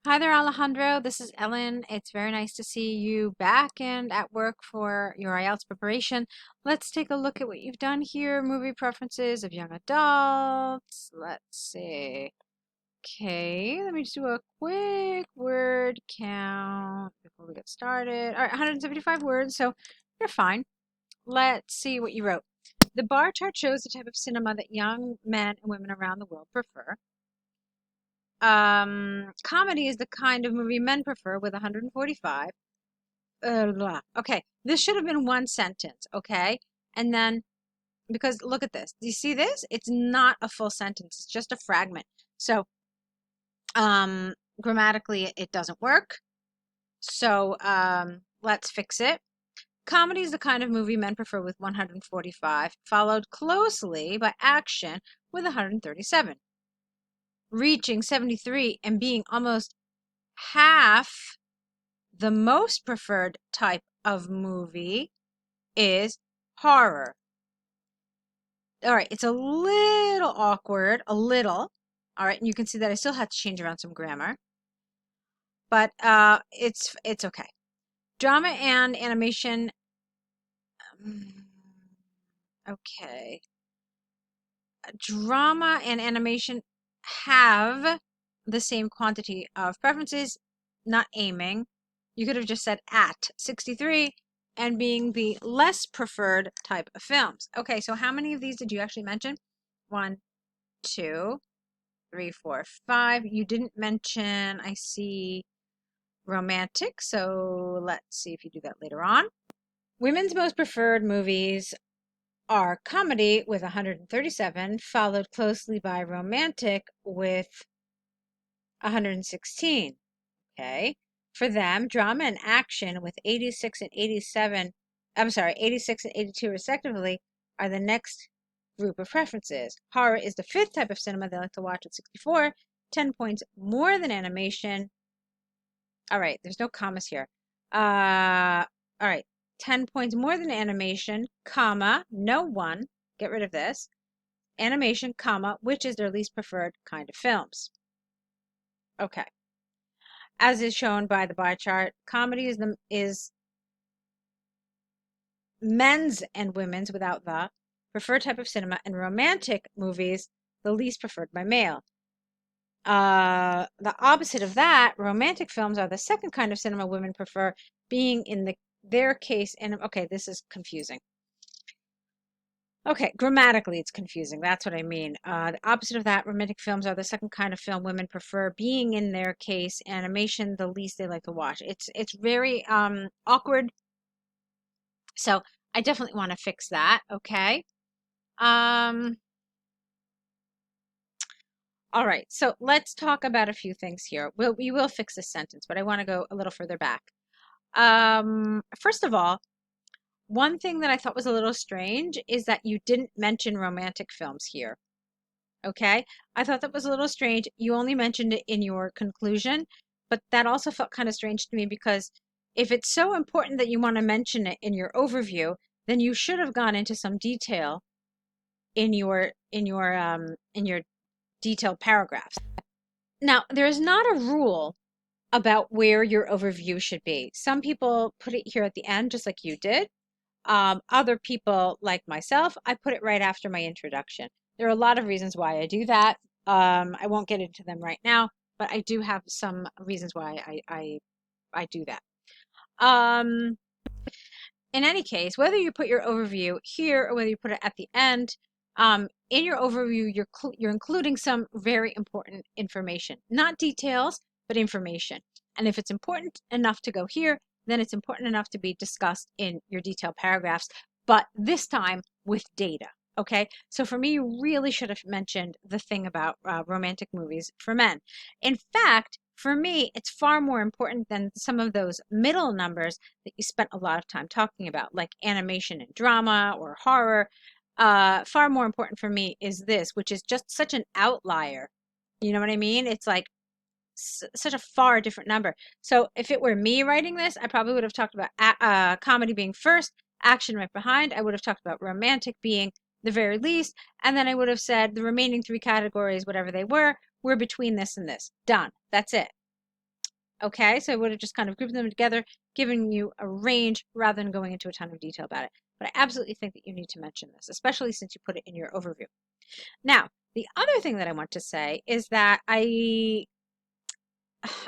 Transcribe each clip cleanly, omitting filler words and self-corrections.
Hi there, Alejandro. This is Ellen. It's very nice to see you back and at work for your IELTS preparation. Let's take a look at what you've done here. Movie preferences of young adults. Let's see. Okay, let me just do a quick word count before we get started. All right, 175 words, so you're fine. Let's see what you wrote. The bar chart shows the type of cinema that young men and women around the world prefer. Comedy is the kind of movie men prefer with 145. Blah. Okay, this should have been one sentence, okay? And then, because look at this. Do you see this? It's not a full sentence. It's just a fragment. So, um, grammatically, it doesn't work. So, let's fix it. Comedy is the kind of movie men prefer with 145, followed closely by action with 137. Reaching 73 and being almost half the most preferred type of movie is horror. All right, it's a little awkward, a little. All right, and you can see that I still have to change around some grammar, but it's okay. Drama and animation. um, Okay, drama and animation have the same quantity of preferences, not aiming. You could have just said at 63 and being the less preferred type of films. Okay, so how many of these did you actually mention? 1, 2, 3, 4, 5. You didn't mention, I see, romantic, so let's see if you do that later on. Women's most preferred movies are comedy with 137, followed closely by romantic with 116. Okay. For them, drama and action with 86 and 87, I'm sorry, 86 and 82 respectively, are the next group of preferences. Horror is the fifth type of cinema they like to watch at 64, 10 points more than animation. All right, there's no commas here. All right, 10 points more than animation, comma, no one, get rid of this. Animation, comma, which is their least preferred kind of films. Okay. As is shown by the bar chart, comedy is men's and women's without the preferred type of cinema, and romantic movies the least preferred by male. The opposite of that, romantic films are the second kind of cinema women prefer, being in their case. And okay, this is confusing. Okay, grammatically it's confusing. That's what I mean. The opposite of that, romantic films are the second kind of film women prefer, being in their case animation the least they like to watch. It's very awkward. So I definitely want to fix that. Okay. Um, all right. So let's talk about a few things here. We will fix this sentence, but I want to go a little further back. First of all, one thing that I thought was a little strange is that you didn't mention romantic films here. Okay. I thought that was a little strange. You only mentioned it in your conclusion, but that also felt kind of strange to me because if it's so important that you want to mention it in your overview, then you should have gone into some detail in your detailed paragraphs. Now, there is not a rule about where your overview should be. Some people put it here at the end, just like you did. Other people, like myself, I put it right after my introduction. There are a lot of reasons why I do that. I won't get into them right now, but I do have some reasons why I do that. Um, in any case, whether you put your overview here or whether you put it at the end, in your overview, you're including some very important information, not details, but information. And if it's important enough to go here, then it's important enough to be discussed in your detailed paragraphs, but this time with data. Okay, so for me, you really should have mentioned the thing about romantic movies for men. In fact, for me, it's far more important than some of those middle numbers that you spent a lot of time talking about, like animation and drama or horror. Far more important for me is this, which is just such an outlier. You know what I mean? It's like such a far different number. So if it were me writing this, I probably would have talked about comedy being first, action right behind. I would have talked about romantic being the very least, and then I would have said the remaining three categories, whatever they were between this and this. Done. That's it. Okay, so I would have just kind of grouped them together, giving you a range rather than going into a ton of detail about it. But I absolutely think that you need to mention this, especially since you put it in your overview. Now, the other thing that I want to say is that I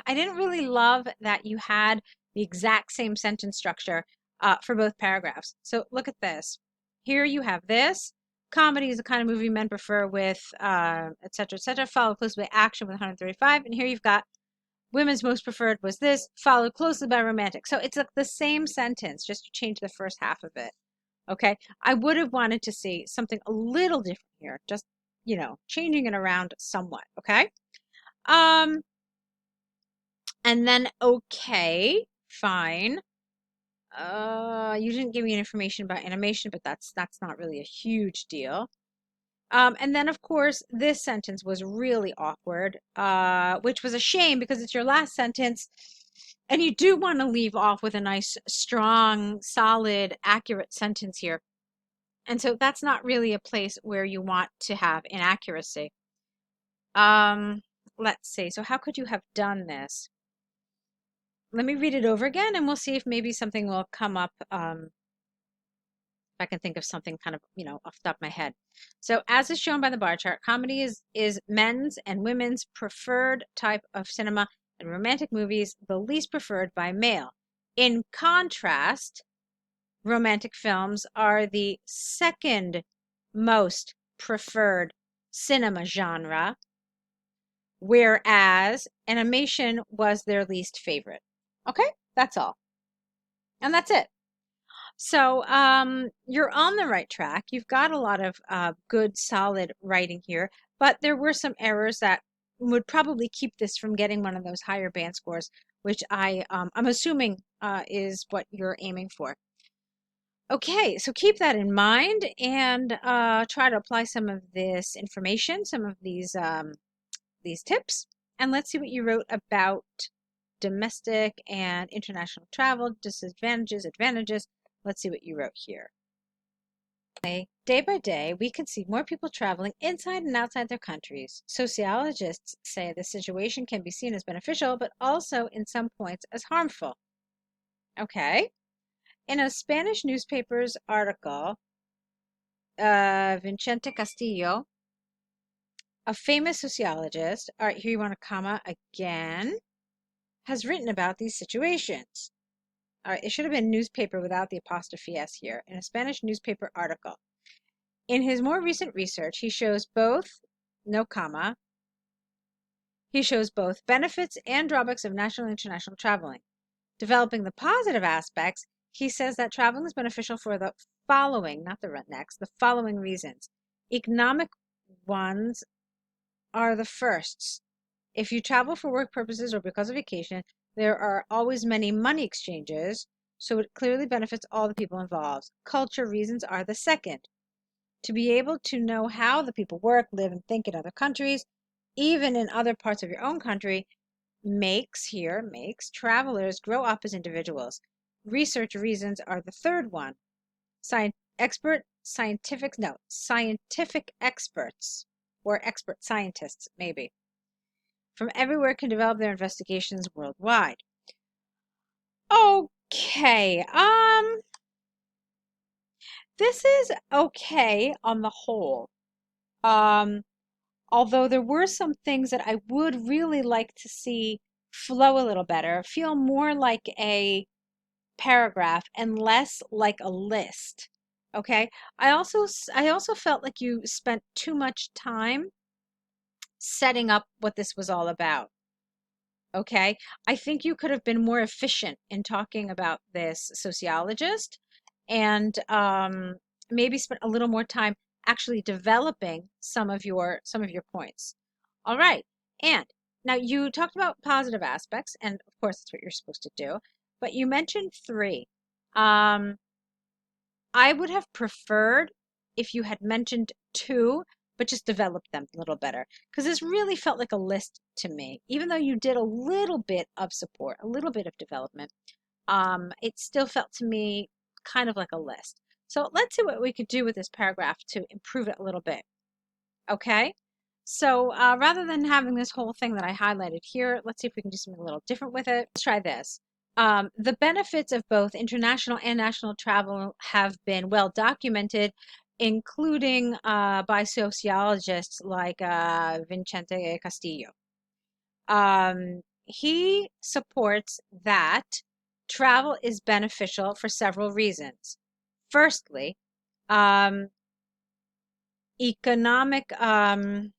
didn't really love that you had the exact same sentence structure for both paragraphs. So look at this. Here you have this. Comedy is the kind of movie men prefer with et cetera, followed closely by action with 135. And here you've got women's most preferred was this, followed closely by romantic. So it's like the same sentence, just you change the first half of it. Okay. I would have wanted to see something a little different here, just, changing it around somewhat. Okay. Um, and then, okay, fine. You didn't give me any information about animation, but that's not really a huge deal. And then, of course, this sentence was really awkward, which was a shame because it's your last sentence, and you do want to leave off with a nice, strong, solid, accurate sentence here. And so that's not really a place where you want to have inaccuracy. Let's see. So how could you have done this? Let me read it over again, and we'll see if maybe something will come up. If I can think of something kind of, off the top of my head. So as is shown by the bar chart, comedy is men's and women's preferred type of cinema, and romantic movies the least preferred by male. In contrast, romantic films are the second most preferred cinema genre, whereas animation was their least favorite. Okay, that's all. And that's it. So you're on the right track. You've got a lot of good, solid writing here, but there were some errors that would probably keep this from getting one of those higher band scores, which I'm assuming is what you're aiming for. Okay, so keep that in mind and try to apply some of this information, some of these tips, and let's see what you wrote about domestic and international travel, disadvantages, advantages. Let's see what you wrote here. Day by day, we can see more people traveling inside and outside their countries. Sociologists say the situation can be seen as beneficial, but also in some points as harmful. Okay. In a Spanish newspaper's article, Vicente Castillo, a famous sociologist, all right, here you want a comma again, has written about these situations. All right, it should have been newspaper without the apostrophe S here. In a Spanish newspaper article. In his more recent research, he shows both, no comma, he shows both benefits and drawbacks of national and international traveling. Developing the positive aspects, he says that traveling is beneficial for the following, not the next, the following reasons. Economic ones are the firsts. If you travel for work purposes or because of vacation, there are always many money exchanges, so it clearly benefits all the people involved. Culture reasons are the second. To be able to know how the people work, live, and think in other countries, even in other parts of your own country, makes travelers grow up as individuals. Research reasons are the third one. Scientific experts, or expert scientists, maybe, from everywhere can develop their investigations worldwide. Okay, this is okay on the whole. Although there were some things that I would really like to see flow a little better, feel more like a paragraph and less like a list. Okay? I also felt like you spent too much time setting up what this was all about. Okay? I think you could have been more efficient in talking about this sociologist and maybe spent a little more time actually developing some of your points. All right. And now you talked about positive aspects, and of course that's what you're supposed to do, but you mentioned three. I would have preferred if you had mentioned two, but just developed them a little better. Because this really felt like a list to me. Even though you did a little bit of support, a little bit of development, it still felt to me kind of like a list. So let's see what we could do with this paragraph to improve it a little bit. Okay? So rather than having this whole thing that I highlighted here, let's see if we can do something a little different with it. Let's try this. The benefits of both international and national travel have been well documented, including by sociologists like Vicente Castillo. He supports that travel is beneficial for several reasons. Firstly, um, economic, let's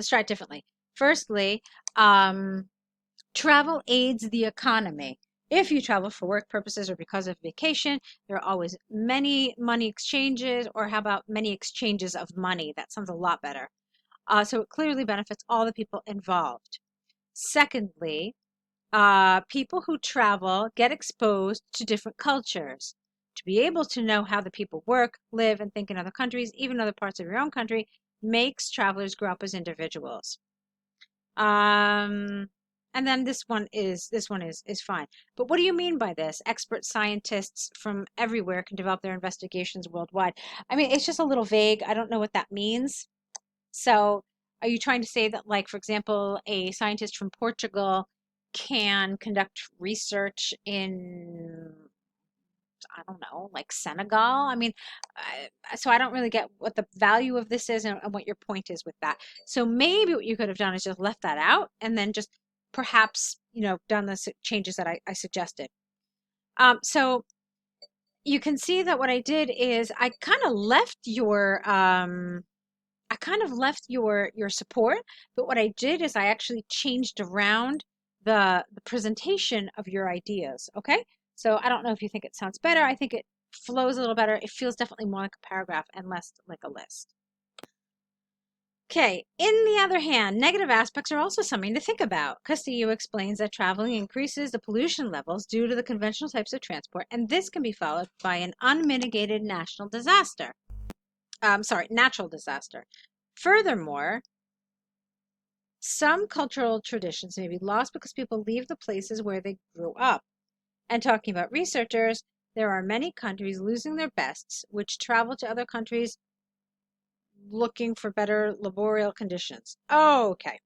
try it differently. Firstly, travel aids the economy. If you travel for work purposes or because of vacation, there are always many money exchanges, or how about many exchanges of money? That sounds a lot better. So it clearly benefits all the people involved. Secondly, people who travel get exposed to different cultures. To be able to know how the people work, live, and think in other countries, even other parts of your own country, makes travelers grow up as individuals. Um, and then this one is fine. But what do you mean by this? Expert scientists from everywhere can develop their investigations worldwide. I mean, it's just a little vague. I don't know what that means. So, are you trying to say that, like, for example, a scientist from Portugal can conduct research in, I don't know, like Senegal? I mean, so I don't really get what the value of this is, and what your point is with that. So maybe what you could have done is just left that out and then just perhaps, done the changes that I suggested. So you can see that what I did is I kind of left your support, but what I did is I actually changed around the presentation of your ideas. Okay, so I don't know if you think it sounds better. I think it flows a little better. It feels definitely more like a paragraph and less like a list. Okay, in the other hand, negative aspects are also something to think about. Castillo explains that traveling increases the pollution levels due to the conventional types of transport, and this can be followed by an unmitigated natural disaster. Furthermore, some cultural traditions may be lost because people leave the places where they grew up. And talking about researchers, there are many countries losing their bests, which travel to other countries looking for better laborial conditions. Okay.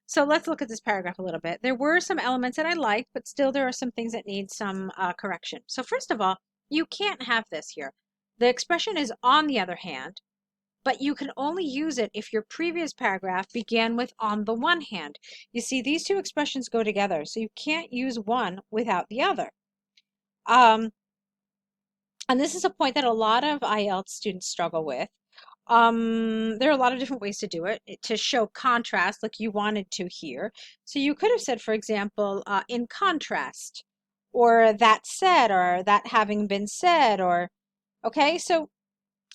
So let's look at this paragraph a little bit. There were some elements that I liked, but still there are some things that need some correction. So first of all, you can't have this here. The expression is on the other hand, but you can only use it if your previous paragraph began with on the one hand. You see, these two expressions go together, so you can't use one without the other. And this is a point that a lot of IELTS students struggle with. There are a lot of different ways to do it to show contrast, like you wanted to here. So you could have said, for example, in contrast, or that said, or that having been said, or okay. So,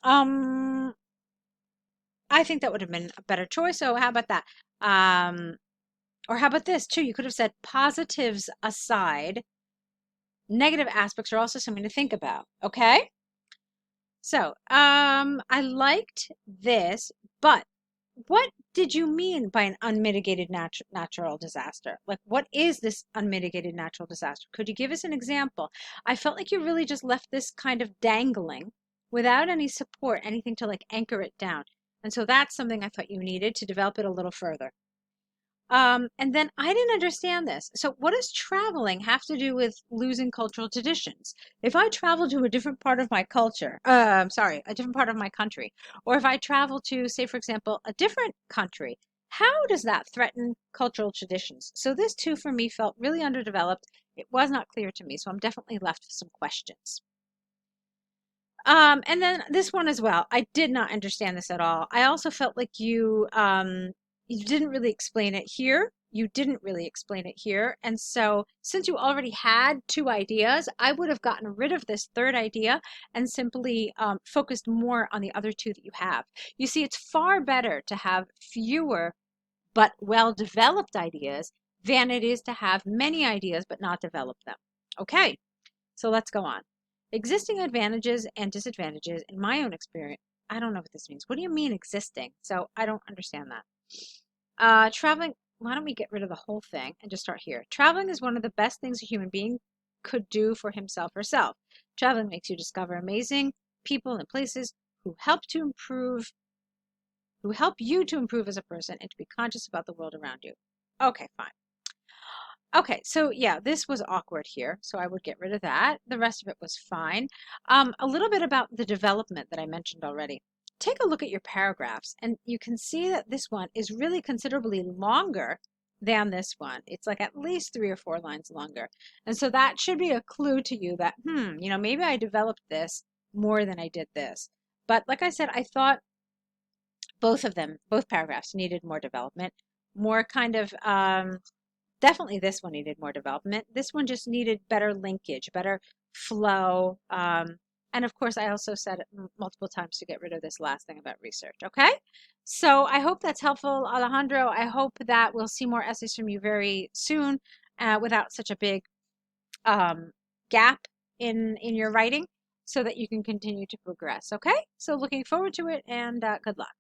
I think that would have been a better choice. So how about that? Or how about this too? You could have said positives aside, negative aspects are also something to think about. Okay. So, I liked this, but what did you mean by an unmitigated natural disaster? Like, what is this unmitigated natural disaster? Could you give us an example? I felt like you really just left this kind of dangling without any support, anything to like anchor it down. And so that's something I thought you needed to develop it a little further. And then I didn't understand this. So what does traveling have to do with losing cultural traditions? If I travel to a different part of my culture, a different part of my country, or if I travel to, say, for example, a different country, how does that threaten cultural traditions? So this too, for me, felt really underdeveloped. It was not clear to me, so I'm definitely left with some questions. And then this one as well. I did not understand this at all. I also felt like you didn't really explain it here. You didn't really explain it here. And so since you already had two ideas, I would have gotten rid of this third idea and simply focused more on the other two that you have. You see, it's far better to have fewer but well-developed ideas than it is to have many ideas but not develop them. Okay, so let's go on. Existing advantages and disadvantages in my own experience. I don't know what this means. What do you mean existing? So I don't understand that. Traveling, why don't we get rid of the whole thing and just start here? Traveling is one of the best things a human being could do for himself or herself. Traveling makes you discover amazing people and places who who help you to improve as a person and to be conscious about the world around you. Okay, fine. Okay, so yeah, this was awkward here, so I would get rid of that. The rest of it was fine. A little bit about the development that I mentioned already. Take a look at your paragraphs, and you can see that this one is really considerably longer than this one. It's like at least 3 or 4 lines longer. And so that should be a clue to you that, maybe I developed this more than I did this. But like I said, I thought both paragraphs needed more development, more kind of definitely this one needed more development. This one just needed better linkage, better flow. And of course, I also said it multiple times to get rid of this last thing about research. Okay? So I hope that's helpful, Alejandro. I hope that we'll see more essays from you very soon without such a big gap in your writing so that you can continue to progress. Okay? So looking forward to it and good luck.